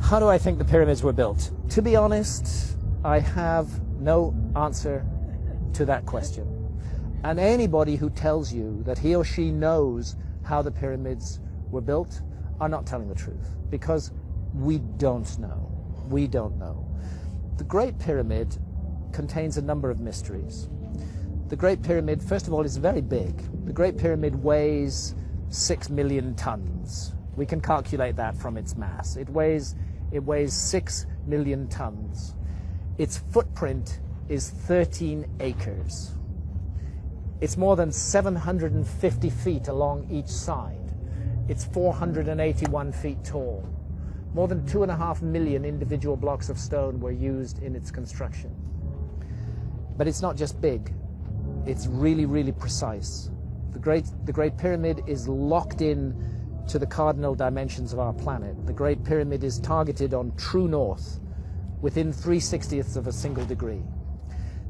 How do I think the pyramids were built? To be honest, I have no answer to that question. And anybody who tells you that he or she knows how the pyramids were built are not telling the truth, because we don't know. We don't know. The Great Pyramid contains a number of mysteries. The Great Pyramid, first of all, is very big. The Great Pyramid weighs 6 million tons. We can calculate that from its mass. It weighs 6 million tons. Its footprint is 13 acres. It's more than 750 feet along each side. It's 481 feet tall. More than 2.5 million individual blocks of stone were used in its construction. But it's not just big. It's really, really precise. The Great Pyramid is locked in to the cardinal dimensions of our planet. The Great Pyramid is targeted on true north, within 3/60ths of a single degree.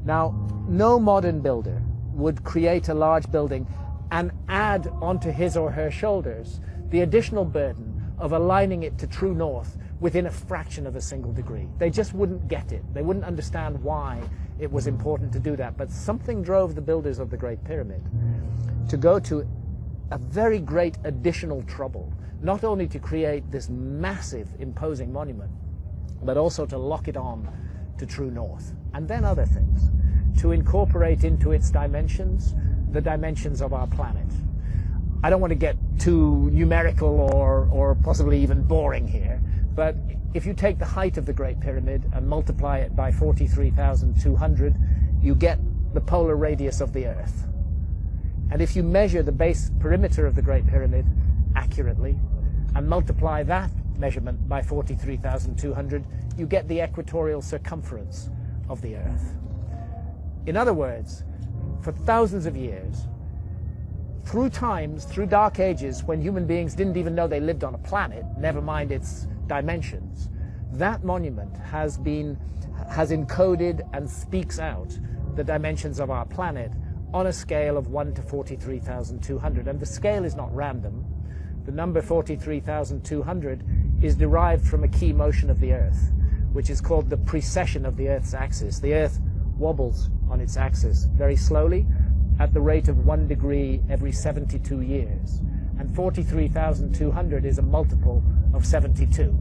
Now, no modern builder would create a large building and add onto his or her shoulders the additional burden of aligning it to true north within a fraction of a single degree. They just wouldn't get it. They wouldn't understand why it was important to do that. But something drove the builders of the Great Pyramid to go to a very great additional trouble, not only to create this massive, imposing monument, but also to lock it on to true north. And then other things, to incorporate into its dimensions the dimensions of our planet. I don't want to get too numerical or possibly even boring here, but if you take the height of the Great Pyramid and multiply it by 43,200, you get the polar radius of the Earth. And if you measure the base perimeter of the Great Pyramid accurately and multiply that measurement by 43,200, you get the equatorial circumference of the Earth. In other words, for thousands of years, through times, through dark ages, when human beings didn't even know they lived on a planet, never mind its dimensions, that monument has encoded and speaks out the dimensions of our planet on a scale of 1 to 43,200. And the scale is not random. The number 43,200 is derived from a key motion of the Earth, which is called the precession of the Earth's axis. The Earth wobbles on its axis very slowly at the rate of 1 degree every 72 years. And 43,200 is a multiple of 72.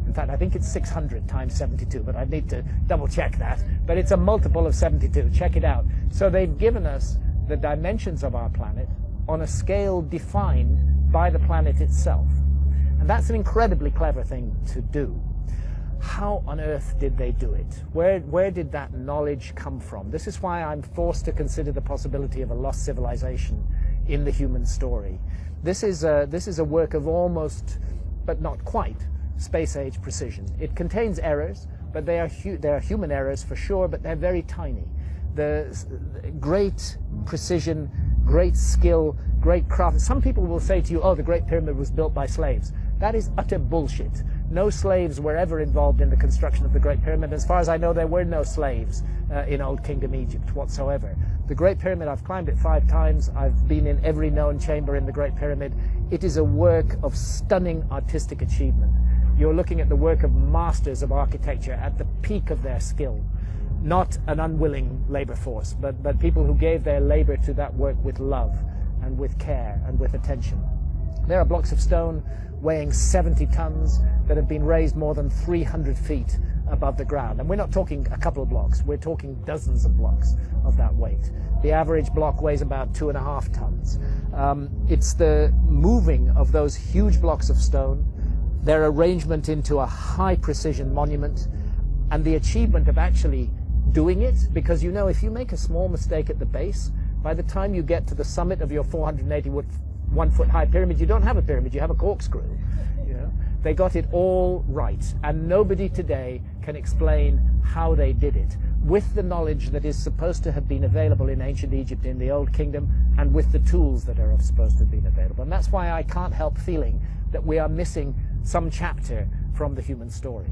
In fact, I think it's 600 times 72, but I need to double check that. But it's a multiple of 72. Check it out. So they've given us the dimensions of our planet on a scale defined by the planet itself. And that's an incredibly clever thing to do. How on earth did they do it? Where did that knowledge come from? This is why I'm forced to consider the possibility of a lost civilization in the human story. This is a work of almost, but not quite, space-age precision. It contains errors, but they are human errors for sure, but they're very tiny. The great precision, great skill, great craft. Some people will say to you, oh, the Great Pyramid was built by slaves. That is utter bullshit. No slaves were ever involved in the construction of the Great Pyramid. As far as I know, there were no slaves in Old Kingdom Egypt whatsoever. The Great Pyramid, I've climbed it 5 times. I've been in every known chamber in the Great Pyramid. It is a work of stunning artistic achievement. You're looking at the work of masters of architecture at the peak of their skill. Not an unwilling labor force, but people who gave their labor to that work with love and with care and with attention. There are blocks of stone weighing 70 tons that have been raised more than 300 feet above the ground. And we're not talking a couple of blocks, we're talking dozens of blocks of that weight. The average block weighs about 2.5 tons. It's the moving of those huge blocks of stone, their arrangement into a high precision monument, and the achievement of actually doing it, because you know if you make a small mistake at the base, by the time you get to the summit of your 481 foot high pyramid, you don't have a pyramid, you have a corkscrew. You know? They got it all right, and nobody today can explain how they did it, with the knowledge that is supposed to have been available in ancient Egypt in the Old Kingdom, and with the tools that are supposed to have been available. And that's why I can't help feeling that we are missing some chapter from the human story.